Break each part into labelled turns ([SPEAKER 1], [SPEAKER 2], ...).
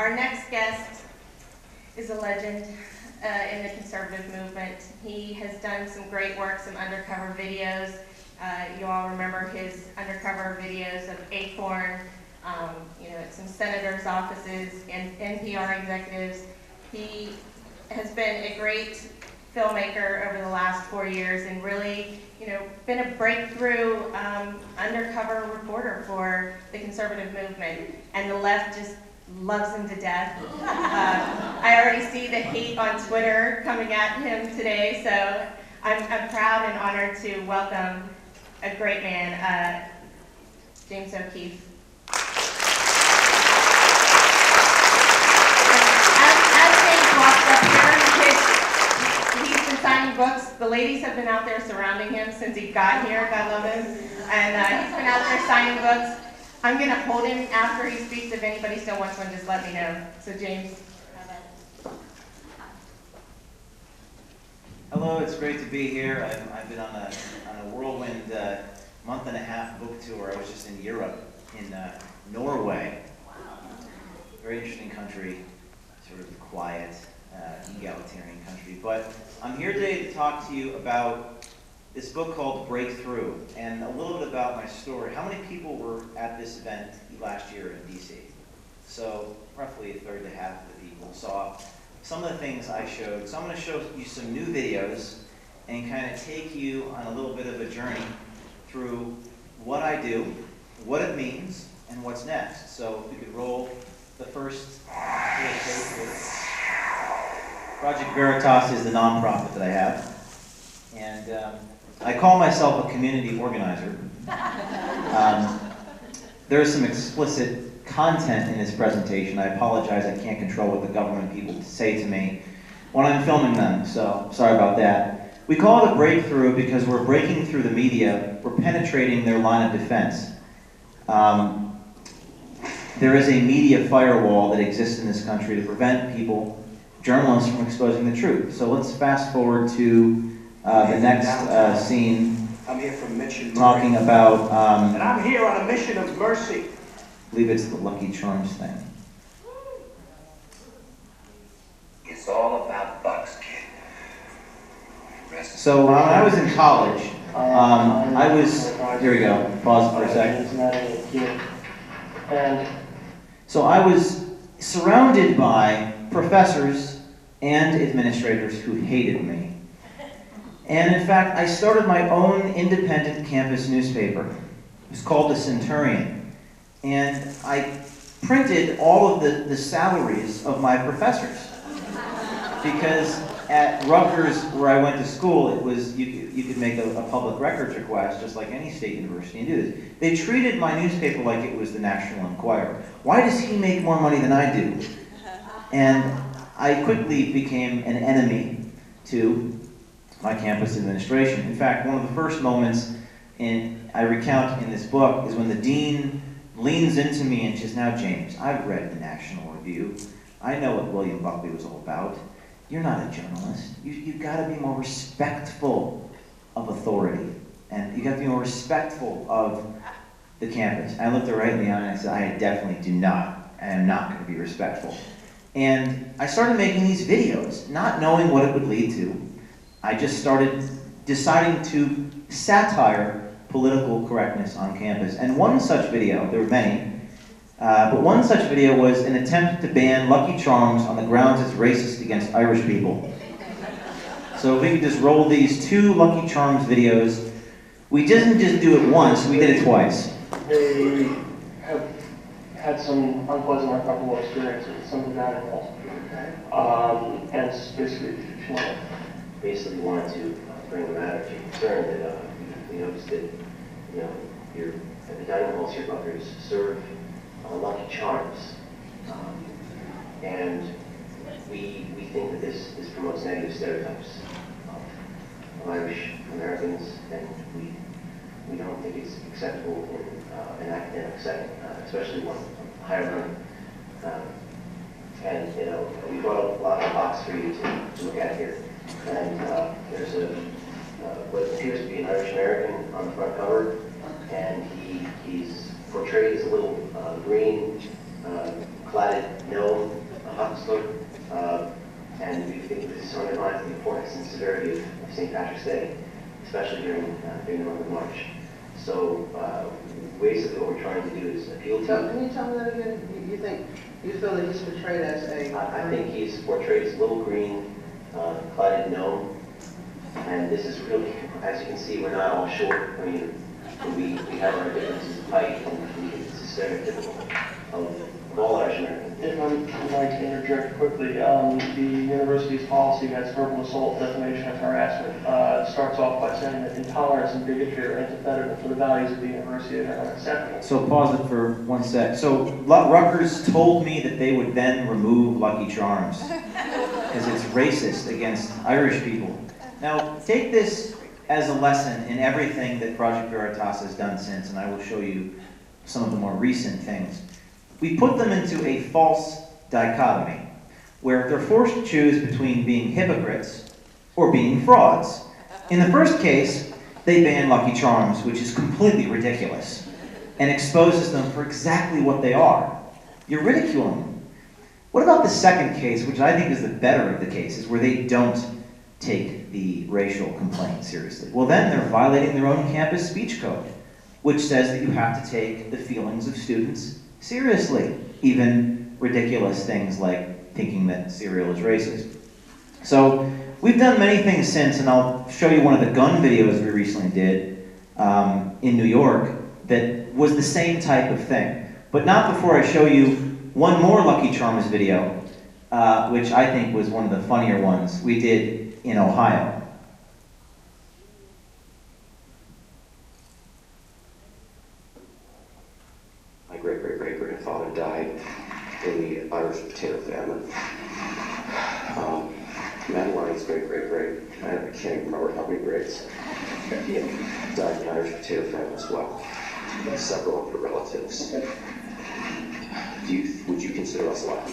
[SPEAKER 1] Our next guest is a legend in the conservative movement. He has done some great work, some undercover videos. You all remember his undercover videos of Acorn, at some senators' offices and NPR executives. He has been a great filmmaker over the last 4 years and really, been a breakthrough undercover reporter for the conservative movement. And the left just loves him to death. I already see the hate on Twitter coming at him today, so I'm proud and honored to welcome a great man, James O'Keefe. As James walks up here, he's been signing books. The ladies have been out there surrounding him since he got here, God love him. And he's been out there signing books. I'm going to hold him after he speaks. If anybody still wants one, just let me know. So James.
[SPEAKER 2] Hello, it's great to be here. I've been on a whirlwind month-and-a-half book tour. I was just in Europe, in Norway. Very interesting country, sort of quiet, egalitarian country. But I'm here today to talk to you about this book called Breakthrough, and a little bit about my story. How many people were at this event last year in DC? So roughly a third to half of the people saw some of the things I showed. So I'm going to show you some new videos and kind of take you on a little bit of a journey through what I do, what it means, and what's next. So if we could roll the first tape here. Project Veritas is the nonprofit that I have. And I call myself a community organizer. There is some explicit content in this presentation. I apologize, I can't control what the government people say to me when I'm filming them, so sorry about that. We call it a breakthrough because we're breaking through the media, we're penetrating their line of defense. There is a media firewall that exists in this country to prevent people, journalists, from exposing the truth. So let's fast forward to the next scene.
[SPEAKER 3] I'm here from Mission
[SPEAKER 2] talking about
[SPEAKER 3] and I'm here on a mission of mercy.
[SPEAKER 2] I believe it's the Lucky Charms thing.
[SPEAKER 3] It's all about bucks, kid.
[SPEAKER 2] So when I was in college, here we go, pause for a second. So I was surrounded by professors and administrators who hated me. And in fact, I started my own independent campus newspaper. It was called The Centurion. And I printed all of the salaries of my professors. Because at Rutgers, where I went to school, it was you could make a public records request, just like any state university, and do this. They treated my newspaper like it was the National Enquirer. Why does he make more money than I do? And I quickly became an enemy to my campus administration. In fact, one of the first moments I recount in this book is when the dean leans into me and says, "Now, James, I've read the National Review. I know what William Buckley was all about. You're not a journalist. You've got to be more respectful of authority. And you got to be more respectful of the campus." I looked her right in the eye and I said, "I definitely do not. I am not going to be respectful." And I started making these videos, not knowing what it would lead to. I just started deciding to satire political correctness on campus. And one such video, there were many, but one such video was an attempt to ban Lucky Charms on the grounds it's racist against Irish people. So if we could just roll these two Lucky Charms videos. We didn't just do it once, we did it twice.
[SPEAKER 4] They have had some unpleasant or uncomfortable experiences, some of that involved. And it's basically wanted to bring the matter to your concern that we noticed that, you're at the dining halls here, Rutgers, serve Lucky Charms. And we think that this promotes negative stereotypes of Irish Americans, and we don't think it's acceptable in an academic setting, especially one higher learning. And we brought a lot of box for you to look at here. And there's what appears to be an Irish American on the front cover, and he's portrayed as a little green, cladded
[SPEAKER 5] no hustler, and we think this underlines the importance and severity of St. Patrick's Day, especially during the month of March. So basically what we're trying to do is appeal to...
[SPEAKER 6] So can you tell me that again? You feel that he's portrayed as a...
[SPEAKER 5] I think he's portrayed as a little green, cladded gnome, and this is really, as you can see, we're not all short. I mean, we have our differences of height, and it's stereotypical of all Irish Americans.
[SPEAKER 4] If I would like to interject quickly, the university's policy has verbal assault, defamation, and harassment. It starts off by saying that intolerance and bigotry are antithetical to the values of the university and are unacceptable.
[SPEAKER 2] So pause it for 1 sec. So Rutgers told me that they would then remove Lucky Charms because it's racist against Irish people. Now, take this as a lesson in everything that Project Veritas has done since, and I will show you some of the more recent things. We put them into a false dichotomy, where they're forced to choose between being hypocrites or being frauds. In the first case, they ban Lucky Charms, which is completely ridiculous, and exposes them for exactly what they are. You're ridiculing them. What about the second case, which I think is the better of the cases, where they don't take the racial complaint seriously? Well, then they're violating their own campus speech code, which says that you have to take the feelings of students seriously, even ridiculous things like thinking that cereal is racist. So we've done many things since, and I'll show you one of the gun videos we recently did in New York that was the same type of thing. But not before I show you one more Lucky Charms video, which I think was one of the funnier ones we did in Ohio.
[SPEAKER 7] My great-great-great-grandfather died in the Irish potato famine. Madeline's great-great-great, I can't even remember how many greats, he died in the Irish potato famine as well. Several of your relatives. Would you consider us lucky?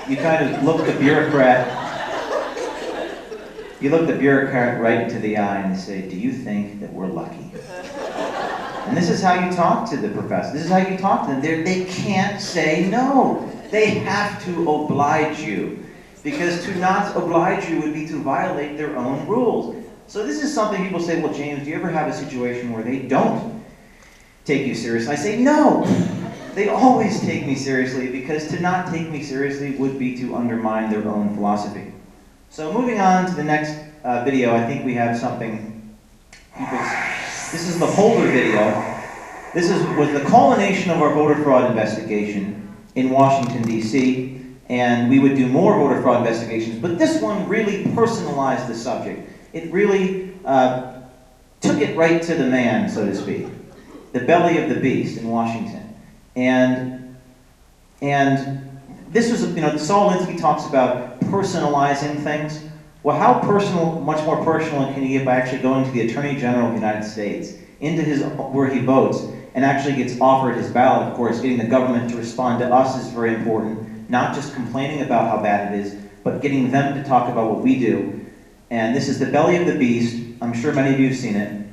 [SPEAKER 2] You kind of look the bureaucrat. You look the bureaucrat right into the eye and say, "Do you think that we're lucky?" And this is how you talk to the professor. This is how you talk to them. They can't say no. They have to oblige you. Because to not oblige you would be to violate their own rules. So this is something people say, well, James, do you ever have a situation where they don't take you seriously? I say, no. They always take me seriously, because to not take me seriously would be to undermine their own philosophy. So moving on to the next video, I think we have something. This is the Holder video. This was the culmination of our voter fraud investigation in Washington, D.C., and we would do more voter fraud investigations, but this one really personalized the subject. It really took it right to the man, so to speak, the belly of the beast in Washington. And this was, Saul Alinsky talks about personalizing things. Well, how personal, much more personal can you get by actually going to the Attorney General of the United States, where he votes, and actually gets offered his ballot? Of course, getting the government to respond to us is very important. Not just complaining about how bad it is, but getting them to talk about what we do. And this is the belly of the beast. I'm sure many of you have seen it.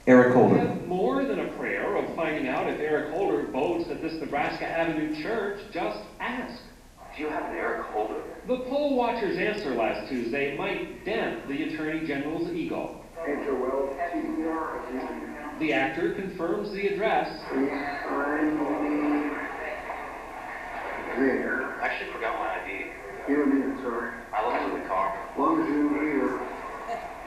[SPEAKER 2] Eric Holder.
[SPEAKER 8] We have more than a prayer of finding out if Eric Holder votes at this Nebraska Avenue church. Just ask.
[SPEAKER 3] Do you have an Eric Holder?
[SPEAKER 8] The poll watcher's answer last Tuesday might dent the Attorney General's ego. The actor confirms the address.
[SPEAKER 3] There. I actually forgot my ID.
[SPEAKER 9] You don't need it, sorry.
[SPEAKER 3] I left it in the car.
[SPEAKER 9] As long as you're here,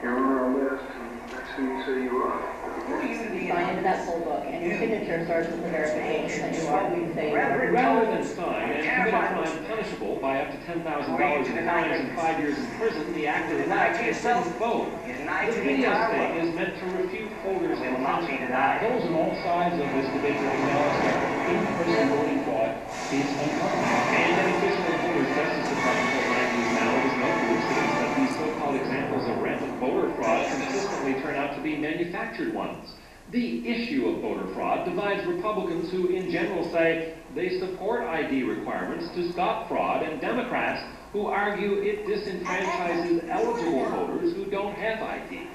[SPEAKER 9] you're on our list, and that's who you say you are.
[SPEAKER 10] You sign into that poll book, and your signature starts with the verification that you are who you say you are.
[SPEAKER 8] Rather than sign and commit a crime punishable by up to $10,000 in fines and 5 years in prison, the actor didn't vote. The video thing is meant to refute Holder's intention. Those on all sides of this debate will acknowledge that in-person voting fraud is uncovered. And an official of Holder's Justice Department argues now it is no coincidence that these so-called examples of rampant voter fraud consistently turn out to be manufactured ones. The issue of voter fraud divides Republicans who in general say they support ID requirements to stop fraud, and Democrats who argue it disenfranchises eligible voters who don't have ID.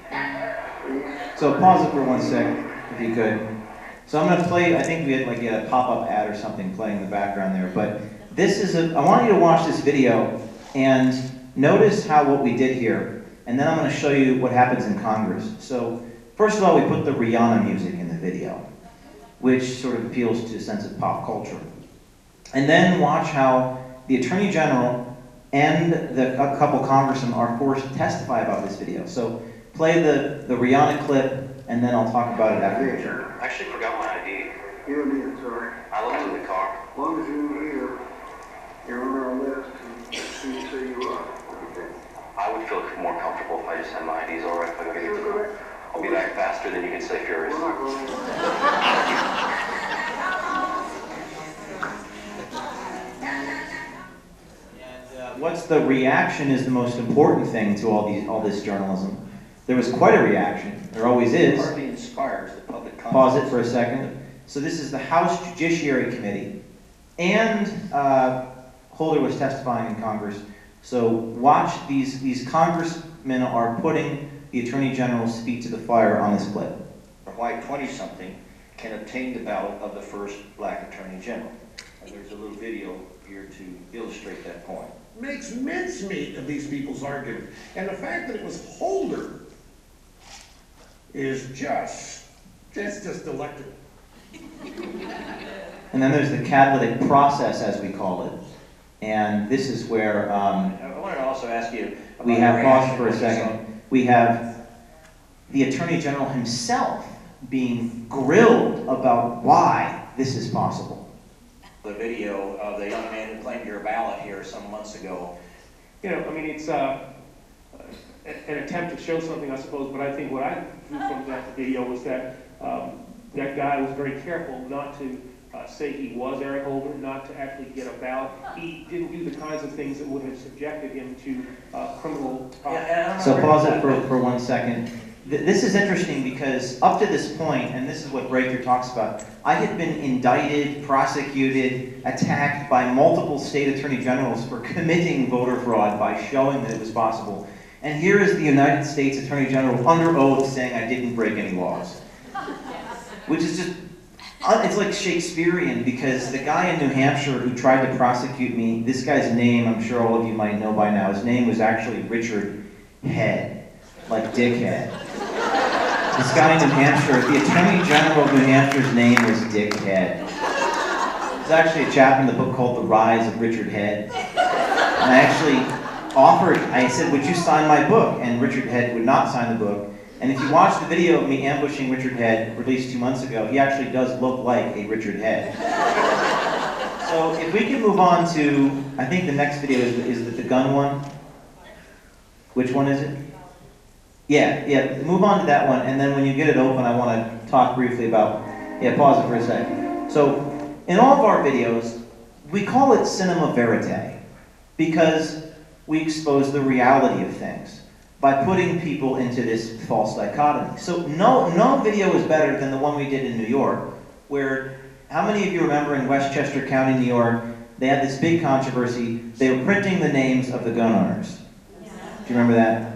[SPEAKER 2] So pause it for 1 second. if you could. So I'm gonna play, I think we had like a pop-up ad or something playing in the background there, but this is I want you to watch this video and notice what we did here, and then I'm gonna show you what happens in Congress. So, first of all, we put the Rihanna music in the video, which sort of appeals to a sense of pop culture. And then watch how the Attorney General and a couple congressmen are forced to testify about this video. So play the Rihanna clip, and then I'll talk about it after.
[SPEAKER 3] I actually forgot my ID.
[SPEAKER 9] You and me, sorry.
[SPEAKER 3] I left it in the car.
[SPEAKER 9] As long as you're here, you're on our list, and who you say you are. Okay.
[SPEAKER 3] I would feel more comfortable if I just had my IDs all right if I go get it tonight. I'll be back faster than you can say furious.
[SPEAKER 9] We're not going
[SPEAKER 2] What's the reaction is the most important thing to all this journalism. There was quite a reaction. There always is.
[SPEAKER 11] Hardly inspires the public confidence.
[SPEAKER 2] Pause it for a second. So this is the House Judiciary Committee, and Holder was testifying in Congress. So watch these congressmen are putting the Attorney General's feet to the fire on this clip.
[SPEAKER 11] Why 20-something can obtain the ballot of the first black Attorney General. And there's a little video here to illustrate that point.
[SPEAKER 12] Makes mincemeat of these people's argument. And the fact that it was Holder is just delectable.
[SPEAKER 2] And then there's the catalytic process, as we call it. And this is where
[SPEAKER 11] I wanted to also ask you about
[SPEAKER 2] we have,
[SPEAKER 11] the
[SPEAKER 2] pause
[SPEAKER 11] reaction
[SPEAKER 2] for a
[SPEAKER 11] when you saw
[SPEAKER 2] second, we have the Attorney General himself being grilled about why this is possible.
[SPEAKER 11] the video of the young man who claimed your ballot here some months ago.
[SPEAKER 13] You know, I mean, it's an attempt to show something, I suppose, but I think what I drew from that video was that that guy was very careful not to say he was Eric Holder, not to actually get a ballot. He didn't do the kinds of things that would have subjected him to criminal
[SPEAKER 11] Yeah,
[SPEAKER 2] So pause it for 1 second. This is interesting because up to this point, and this is what Breaker talks about, I had been indicted, prosecuted, attacked by multiple state attorney generals for committing voter fraud by showing that it was possible. And here is the United States Attorney General under oath saying I didn't break any laws. Which is just, it's like Shakespearean, because the guy in New Hampshire who tried to prosecute me, this guy's name, I'm sure all of you might know by now, his name was actually Richard Head, like Dickhead. This guy in New Hampshire, the Attorney General of New Hampshire's name was Dick Head. There's actually a chapter in the book called The Rise of Richard Head. And I actually offered, I said, would you sign my book? And Richard Head would not sign the book. And if you watch the video of me ambushing Richard Head, released 2 months ago, he actually does look like a Richard Head. So if we can move on to, I think the next video is the gun one. Which one is it? Yeah, move on to that one, and then when you get it open, I want to talk briefly about, pause it for a second. So, in all of our videos, we call it cinema verite, because we expose the reality of things by putting people into this false dichotomy. So no video is better than the one we did in New York, where, how many of you remember in Westchester County, New York, they had this big controversy, they were printing the names of the gun owners. Do you remember that?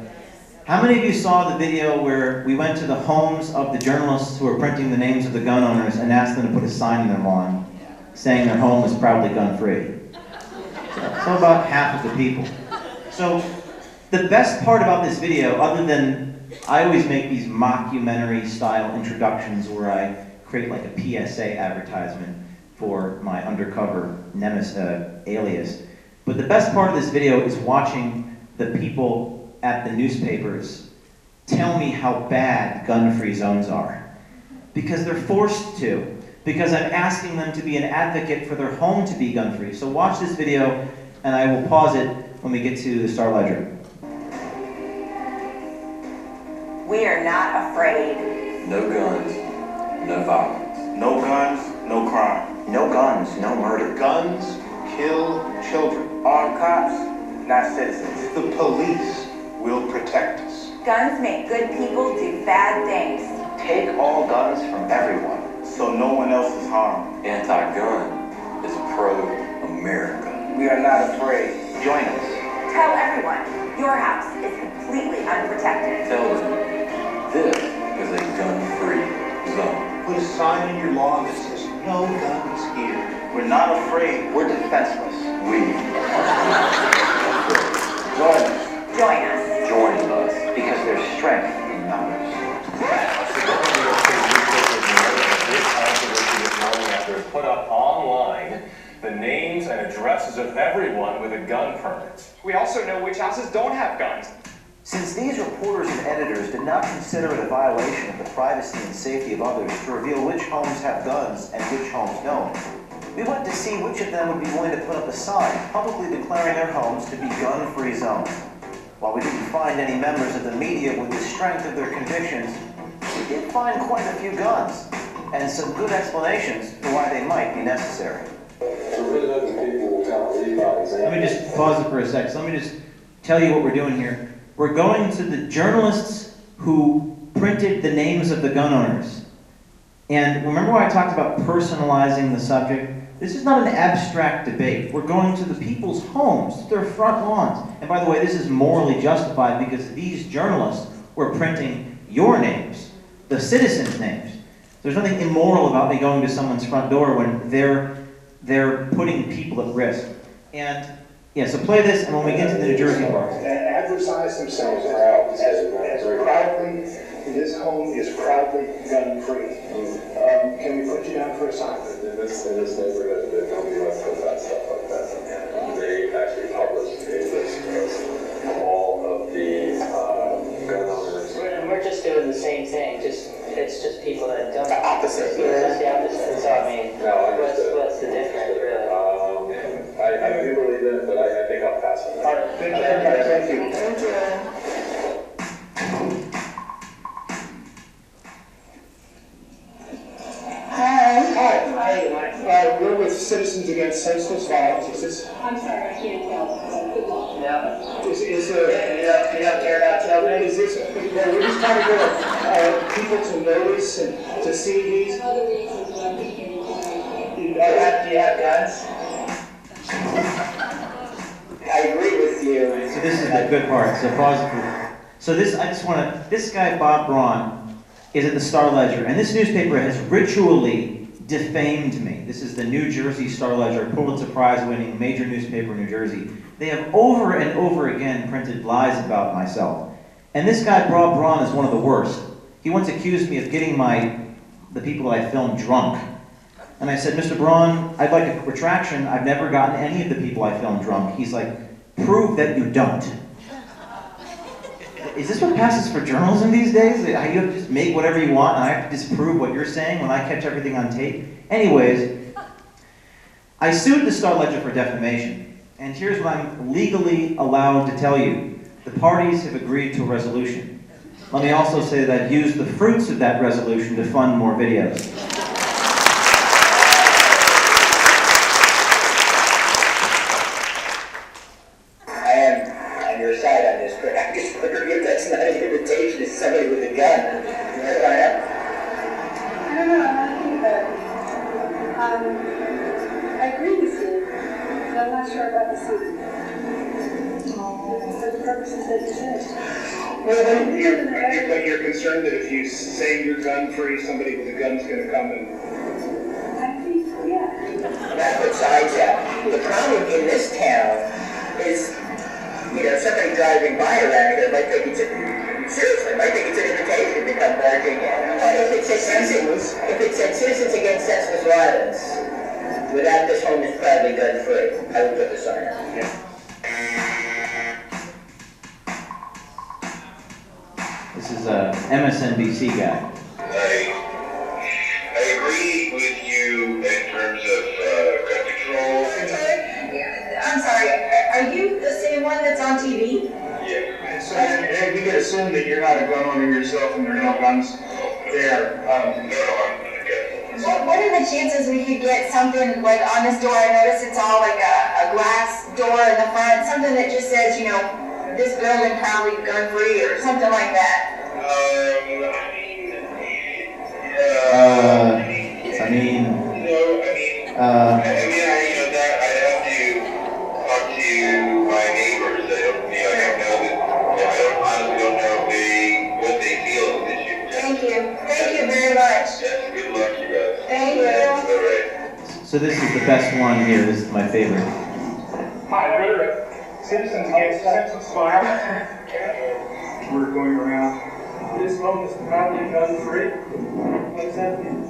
[SPEAKER 2] How many of you saw the video where we went to the homes of the journalists who were printing the names of the gun owners and asked them to put a sign in their lawn saying their home was proudly gun-free? So about half of the people. So the best part about this video, other than I always make these mockumentary style introductions where I create like a PSA advertisement for my undercover nemesis alias, but the best part of this video is watching the people at the newspapers tell me how bad gun-free zones are. Because they're forced to. Because I'm asking them to be an advocate for their home to be gun-free. So watch this video, and I will pause it when we get to the Star Ledger.
[SPEAKER 14] We are not afraid.
[SPEAKER 7] No guns, no violence.
[SPEAKER 15] No guns, no crime.
[SPEAKER 7] No guns, no murder.
[SPEAKER 15] Guns kill children.
[SPEAKER 14] Armed cops, not citizens.
[SPEAKER 15] The police will protect us.
[SPEAKER 14] Guns make good people do bad things.
[SPEAKER 7] Take all guns from everyone.
[SPEAKER 15] So no one else is harmed.
[SPEAKER 7] Anti-gun is pro-America.
[SPEAKER 14] We are not afraid.
[SPEAKER 7] Join us.
[SPEAKER 14] Tell everyone, your house is completely unprotected.
[SPEAKER 7] Tell them this is a gun-free zone.
[SPEAKER 15] put a sign in your lawn that says, no guns here.
[SPEAKER 11] We're not afraid.
[SPEAKER 3] We're defenseless.
[SPEAKER 14] Join us.
[SPEAKER 3] Join us, because there's strength in numbers.
[SPEAKER 16] After put up online the names and addresses of everyone with a gun permit.
[SPEAKER 17] We also know which houses don't have guns.
[SPEAKER 2] Since these reporters and editors did not consider it a violation of the privacy and safety of others to reveal which homes have guns and which homes don't, we wanted to see which of them would be willing to put up a sign publicly declaring their homes to be gun-free zones. While we didn't find any members of the media with the strength of their convictions, we did find quite a few guns and some good explanations for why they might be necessary. Let me just pause it for a sec. So let me just tell you what we're doing here. We're going to the journalists who printed the names of the gun owners. And remember when I talked about personalizing the subject? This is not an abstract debate. We're going to the people's homes, to their front lawns. And by the way, this is morally justified because these journalists were printing your names, the citizens' names. There's nothing immoral about me going to someone's front door when they're putting people at risk. And yeah, so play this, and when we get to the New Jersey part.
[SPEAKER 9] Advertise themselves as proudly, this home is proudly gun-free. Can we put you down for a sign? In this neighborhood, nobody lets put that stuff like that. They actually published a list of all of the gun owners.
[SPEAKER 4] We're just doing the same thing, it's just people that don't.
[SPEAKER 15] The opposite.
[SPEAKER 4] It's just the opposite, so I mean, what's the difference, really?
[SPEAKER 9] I do believe it, but I think I'll pass on that. All right, thank you. Thank you. Hi, we're with Citizens Against Senseless Violence. Is this?
[SPEAKER 10] I'm sorry, I can't tell.
[SPEAKER 4] Yeah.
[SPEAKER 9] Is
[SPEAKER 4] You don't care about children?
[SPEAKER 9] Is this? Well, we're just trying to get people to notice and to see these.
[SPEAKER 10] Other reasons why we can.
[SPEAKER 4] Do you have guns? I agree with you.
[SPEAKER 2] So this is the good part. So pause it. So this, I just want to. This guy Bob Braun is at the Star-Ledger, and this newspaper has ritually defamed me. This is the New Jersey Star-Ledger, Pulitzer Prize-winning major newspaper in New Jersey. They have over and over again printed lies about myself, and this guy Bob Braun is one of the worst. He once accused me of getting the people that I filmed drunk. And I said, Mr. Braun, I'd like a retraction. I've never gotten any of the people I filmed drunk. He's like, prove that you don't. Is this what passes for journalism these days? You have to just make whatever you want and I have to disprove what you're saying when I catch everything on tape? Anyways, I sued the Star-Ledger for defamation. And here's what I'm legally allowed to tell you. The parties have agreed to a resolution. Let me also say that I've used the fruits of that resolution to fund more videos.
[SPEAKER 14] On your side on this, but I'm just wondering if that's not an invitation to somebody with a gun. You want to find out?
[SPEAKER 10] I don't know, I'm not thinking about it. I agree with you, but I'm not sure about the suit. For the purposes that you said.
[SPEAKER 9] Well, but you're concerned that if you say you're gun-free, somebody with a gun's going to come and...
[SPEAKER 10] I think, yeah.
[SPEAKER 14] That besides that, the problem in this town is, somebody driving by around here might think it's an invitation to come barging in. If it said Citizens Against Senseless Violence, without this home is proudly gun-free, I would put the sign up.
[SPEAKER 9] Yeah.
[SPEAKER 2] This is a MSNBC guy.
[SPEAKER 9] I agree with you in terms of gun control.
[SPEAKER 14] I'm sorry, are you the same one that's on TV?
[SPEAKER 9] Yeah. So we can assume that you're not a gun owner yourself and there are no guns there.
[SPEAKER 14] What are the chances we could get something like on this door? I notice it's all like a glass door in the front, something that just says, this building probably gun-free or something like that.
[SPEAKER 9] My neighbors, I honestly don't know what they feel on this issue.
[SPEAKER 14] Thank you very much.
[SPEAKER 9] Yes, good luck.
[SPEAKER 2] So this is the best one here. This is my favorite.
[SPEAKER 9] Hi, brother. Citizens Against Senseless Violence. We're going around. This home is proudly gun-free. What does that mean?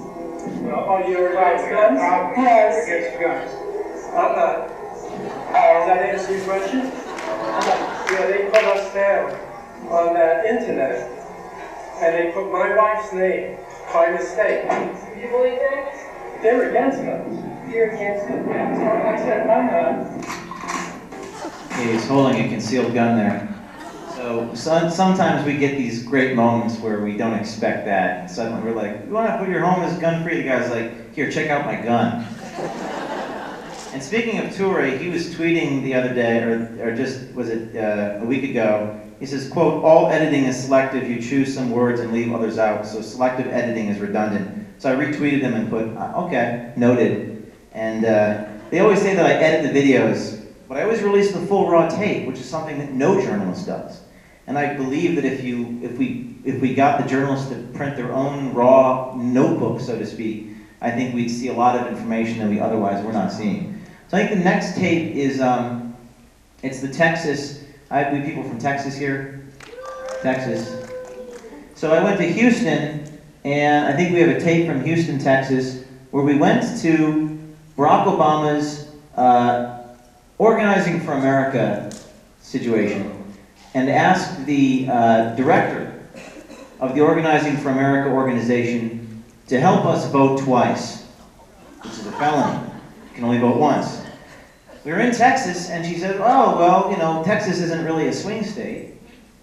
[SPEAKER 9] Oh, you're against guns? Yes. Against guns. I'm not. Does that answer your question? Yeah, they put us down on that internet, and they put my wife's name by mistake. You believe that? They're against guns. You're against guns? I said, I'm not.
[SPEAKER 2] He's holding a concealed gun there. So sometimes we get these great moments where we don't expect that. And suddenly we're like, you want to put your home as gun-free? The guy's like, here, check out my gun. And speaking of Toure, he was tweeting the other day, or just, was it a week ago, he says, quote, all editing is selective. You choose some words and leave others out. So selective editing is redundant. So I retweeted him and put, okay, noted. And they always say that I edit the videos, but I always release the full raw tape, which is something that no journalist does. And I believe that if we got the journalists to print their own raw notebook, so to speak, I think we'd see a lot of information that we otherwise were not seeing. So I think the next tape is, it's the Texas, we have people from Texas here, Texas. So I went to Houston, and I think we have a tape from Houston, Texas, where we went to Barack Obama's Organizing for America situation and asked the director of the Organizing for America organization to help us vote twice, which is a felony. You can only vote once. We were in Texas, and she said, oh, well, you know, Texas isn't really a swing state.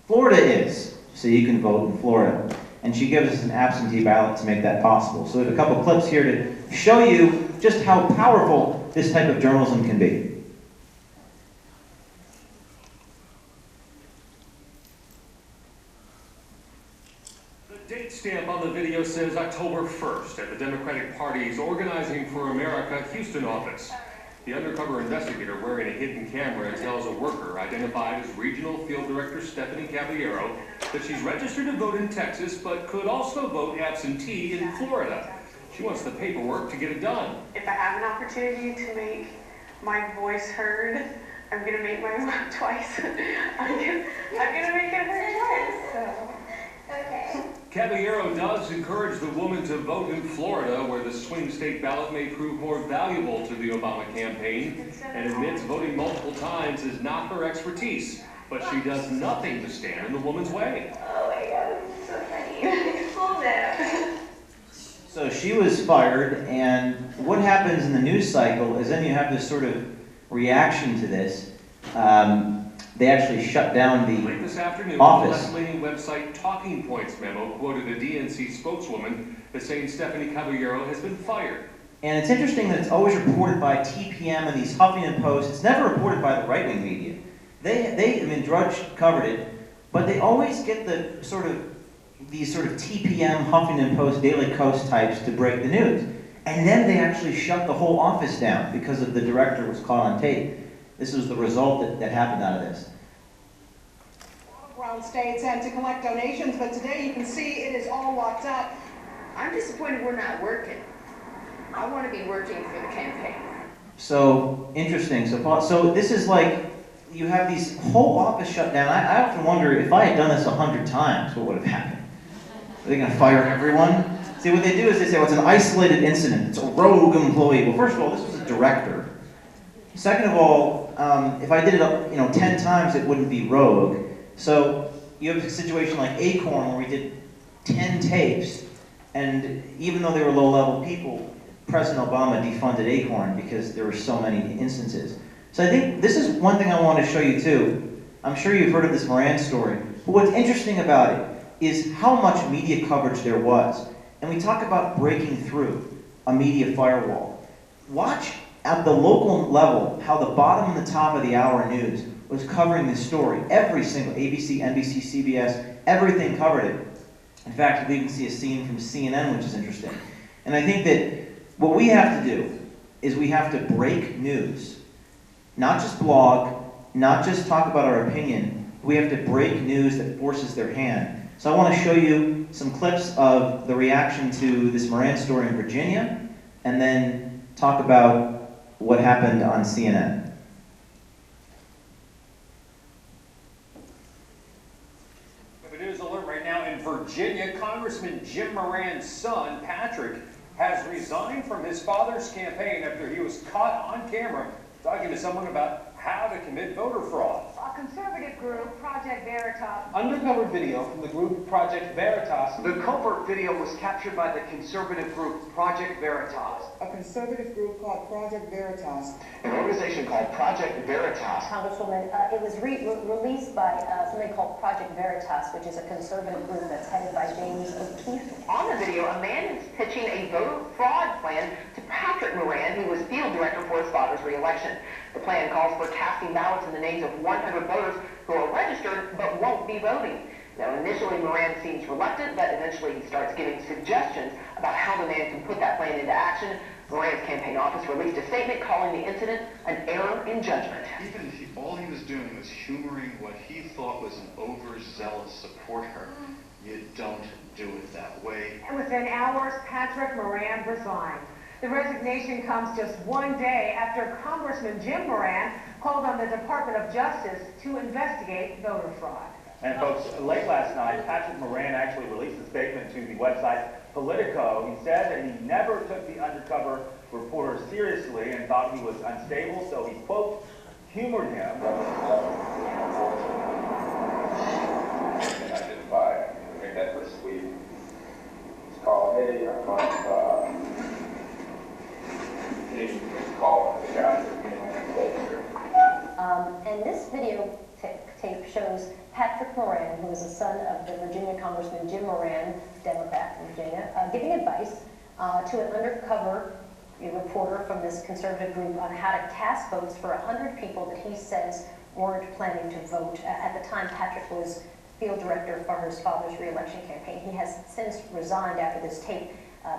[SPEAKER 2] Florida is, so you can vote in Florida. And she gives us an absentee ballot to make that possible. So we have a couple clips here to show you just how powerful this type of journalism can be.
[SPEAKER 8] The date stamp on the video says October 1st at the Democratic Party's Organizing for America Houston office. The undercover investigator wearing a hidden camera tells a worker identified as Regional Field Director Stephanie Caballero that she's registered to vote in Texas but could also vote absentee in Florida. She wants the paperwork to get it done.
[SPEAKER 18] If I have an opportunity to make my voice heard, I'm going to make my vote twice. I'm going to make it heard twice. So. Okay.
[SPEAKER 8] Caballero does encourage the woman to vote in Florida, where the swing state ballot may prove more valuable to the Obama campaign, and admits voting multiple times is not her expertise. But she does nothing to stand in the woman's way.
[SPEAKER 18] Oh my God, it's so funny. Hold that.
[SPEAKER 2] So she was fired, and what happens in the news cycle is then you have this sort of reaction to this. They actually shut down the
[SPEAKER 8] Late this afternoon,
[SPEAKER 2] office.
[SPEAKER 8] the left-leaning website Talking Points memo quoted a DNC spokeswoman as saying Stephanie Caballero has been fired.
[SPEAKER 2] And it's interesting that it's always reported by TPM and these Huffington Post. It's never reported by the right-wing media. I mean, Drudge covered it, but they always get these sort of TPM, Huffington Post, Daily Kos types to break the news. And then they actually shut the whole office down because of the director was caught on tape. This was the result that happened out of this.
[SPEAKER 19] Around states and to collect donations, but today you can see it is all locked up.
[SPEAKER 20] I'm disappointed we're not working. I want to be working for the campaign.
[SPEAKER 2] So interesting. So this is like you have these whole office shut down. I often wonder if I had done this 100 times, what would have happened? Are they going to fire everyone? See, what they do is they say, well, it's an isolated incident. It's a rogue employee. Well, first of all, this was a director. Second of all, if I did it 10 times, it wouldn't be rogue. So you have a situation like Acorn where we did 10 tapes, and even though they were low-level people, President Obama defunded Acorn because there were so many instances. So I think this is one thing I want to show you too. I'm sure you've heard of this Moran story, but what's interesting about it is how much media coverage there was. And we talk about breaking through a media firewall. Watch at the local level how the bottom and the top of the hour news was covering this story. Every single, ABC, NBC, CBS, everything covered it. In fact, you even see a scene from CNN, which is interesting. And I think that what we have to do is we have to break news. Not just blog, not just talk about our opinion. We have to break news that forces their hand. So I want to show you some clips of the reaction to this Moran story in Virginia, and then talk about what happened on CNN.
[SPEAKER 21] We have a news alert right now in Virginia. Congressman Jim Moran's son, Patrick, has resigned from his father's campaign after he was caught on camera talking to someone about how to commit voter fraud.
[SPEAKER 22] A conservative group, Project Veritas.
[SPEAKER 17] Undercover video from the group Project Veritas. The covert video was captured by the conservative group Project Veritas.
[SPEAKER 23] A conservative group called Project Veritas.
[SPEAKER 17] An organization called Project Veritas.
[SPEAKER 10] Congresswoman, it was released by something called Project Veritas, which is a conservative group that's headed by James O'Keefe.
[SPEAKER 14] On the video, a man is pitching a voter fraud plan to Patrick Moran, who was field director for his father's re-election. The plan calls for casting ballots in the names of 100 voters who are registered but won't be voting. Now, initially, Moran seems reluctant, but eventually he starts giving suggestions about how the man can put that plan into action. Moran's campaign office released a statement calling the incident an error in judgment.
[SPEAKER 24] Even if all he was doing was humoring what he thought was an overzealous supporter, you don't do it that way.
[SPEAKER 22] And within hours, Patrick Moran resigned. The resignation comes just one day after Congressman Jim Moran called on the Department of Justice to investigate voter fraud.
[SPEAKER 25] And folks, late last night, Patrick Moran actually released a statement to the website Politico. He said that he never took the undercover reporter seriously and thought he was unstable, so he, quote, humored him.
[SPEAKER 26] Identify, make that for sweet. It's called, hey, I'm on,
[SPEAKER 10] And this video tape shows Patrick Moran, who is the son of the Virginia Congressman Jim Moran, Democrat from Virginia, giving advice to an undercover reporter from this conservative group on how to cast votes for 100 people that he says weren't planning to vote. At the time, Patrick was field director for his father's re-election campaign. He has since resigned after this tape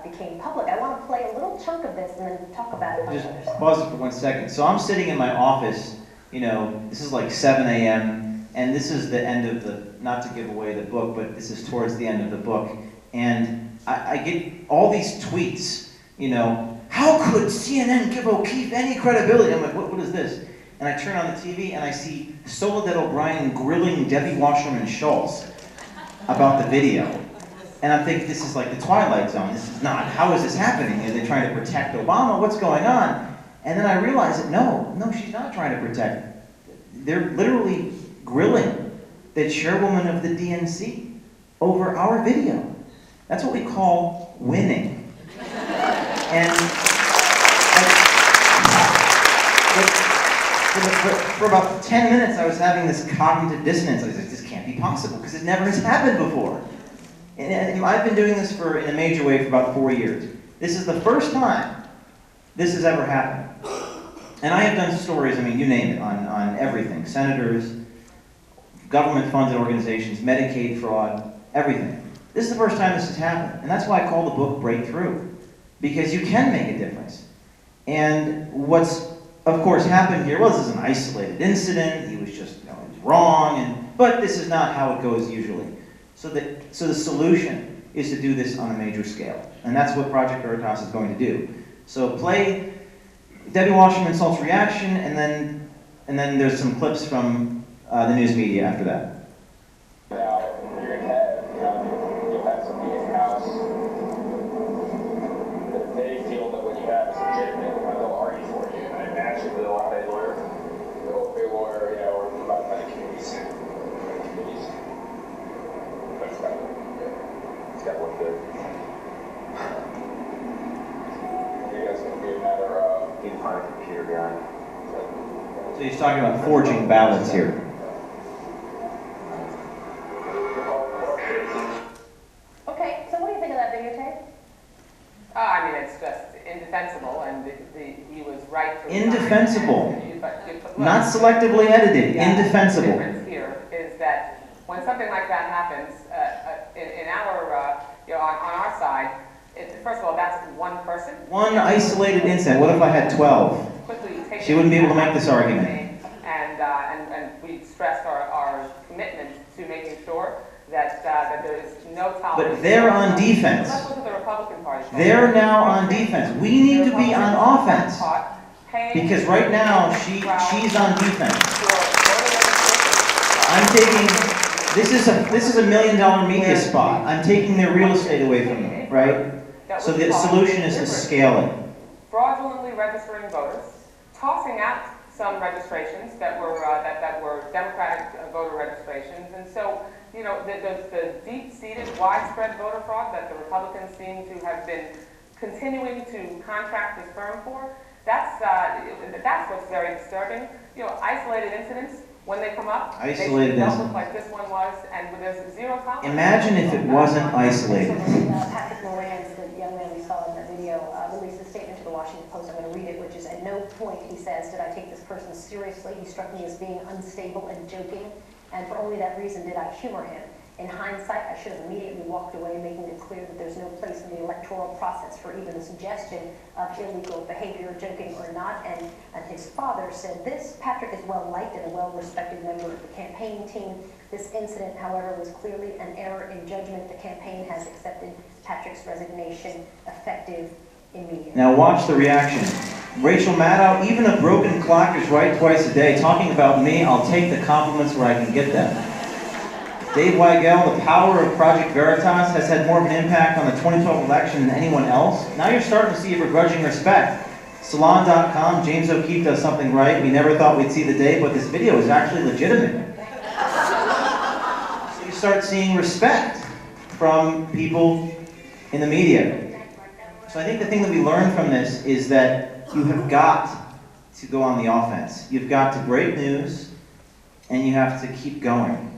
[SPEAKER 10] became public. I want to play a little chunk of this and then talk about it.
[SPEAKER 2] Just pause it for 1 second. So I'm sitting in my office, you know, this is like 7 a.m., and this is the end of the, not to give away the book, but this is towards the end of the book, and I get all these tweets, you know, how could CNN give O'Keefe any credibility? I'm like, what is this? And I turn on the TV and I see Soledad O'Brien grilling Debbie Wasserman Schultz about the video. And I'm thinking, this is like the Twilight Zone. This is not, how is this happening? Are they trying to protect Obama? What's going on? And then I realize that no, she's not trying to protect. They're literally grilling the chairwoman of the DNC over our video. That's what we call winning. And for about 10 minutes, I was having this cognitive dissonance. I was like, this can't be possible, because it never has happened before. And I've been doing this in a major way for about 4 years. This is the first time this has ever happened. And I have done stories, I mean, you name it, on everything. Senators, government-funded organizations, Medicaid fraud, everything. This is the first time this has happened. And that's why I call the book Breakthrough. Because you can make a difference. And what's, of course, happened here, well, this is an isolated incident. He was just, you know, he was wrong. But this is not how it goes usually. So the solution is to do this on a major scale. And that's what Project Veritas is going to do. So play Debbie Wasserman Schultz's reaction, and then there's some clips from the news media after that.
[SPEAKER 26] Now, you're gonna you'll have somebody in house that they feel that what you have is legitimate, and they'll argue for you. And I imagine they'll have a lawyer, you know, or come out by the committees. That's about it. Yeah. It's got one good. I think that's gonna be a matter of
[SPEAKER 5] Being part of the computer guy.
[SPEAKER 2] So he's talking about forging ballots here.
[SPEAKER 10] Okay, so what do you think of that videotape?
[SPEAKER 27] I mean, it's just indefensible, and he was right to...
[SPEAKER 2] Indefensible.
[SPEAKER 27] But
[SPEAKER 2] Not selectively edited.
[SPEAKER 27] yeah,
[SPEAKER 2] Indefensible.
[SPEAKER 27] The difference here is that when something like that happens, in our, you know, on our side, first of all, that's one person.
[SPEAKER 2] One isolated incident. What if I had 12? She wouldn't be able to make this argument.
[SPEAKER 27] And we stressed our commitment to making sure that there is no tolerance.
[SPEAKER 2] But they're on defense.
[SPEAKER 27] Let's look at the Republican Party.
[SPEAKER 2] They're now on defense. We need to be on offense. Because right now, she's on defense. I'm taking, this is a $1 million media spot. I'm taking their real estate away from them, right? So the solution is to scale it.
[SPEAKER 27] Fraudulently registering voters, tossing out some registrations that were Democratic voter registrations, and so the deep-seated, widespread voter fraud that the Republicans seem to have been continuing to contract this firm for. That's what's very disturbing. Isolated incidents, when they come up,
[SPEAKER 2] Isolated
[SPEAKER 27] they don't
[SPEAKER 2] incidents.
[SPEAKER 27] look like this one was, and there's zero tolerance.
[SPEAKER 2] Imagine if it wasn't isolated.
[SPEAKER 10] Patrick Moran, the young man we saw in the video, released a statement to the Washington Post. I'm going to read it, which is, at no point, he says, did I take this person seriously. He struck me as being unstable and joking, and for only that reason did I humor him. In hindsight, I should have immediately walked away, making it clear that there's no place in the electoral process for even the suggestion of illegal behavior, joking or not. And his father said this: Patrick is well-liked and a well-respected member of the campaign team. This incident, however, was clearly an error in judgment. The campaign has accepted Patrick's resignation, effective immediately.
[SPEAKER 2] Now watch the reaction. Rachel Maddow, even a broken clock is right twice a day. Talking about me, I'll take the compliments where I can get them. Dave Weigel, the power of Project Veritas has had more of an impact on the 2012 election than anyone else. Now you're starting to see a begrudging respect. Salon.com, James O'Keefe does something right. We never thought we'd see the day, but this video is actually legitimate. So you start seeing respect from people in the media. So I think the thing that we learn from this is that you have got to go on the offense. You've got to break news, and you have to keep going.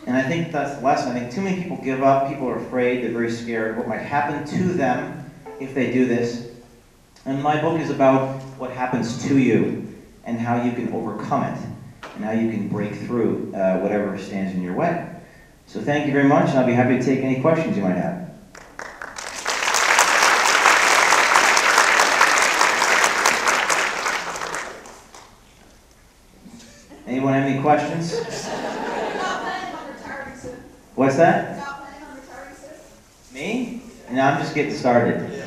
[SPEAKER 2] And I think that's the lesson. I think too many people give up. People are afraid. They're very scared of what might happen to them if they do this. And my book is about what happens to you and how you can overcome it and how you can break through whatever stands in your way. So thank you very much, and I'll be happy to take any questions you might have. Anyone have any questions? What's that? Me? No, I'm just getting started.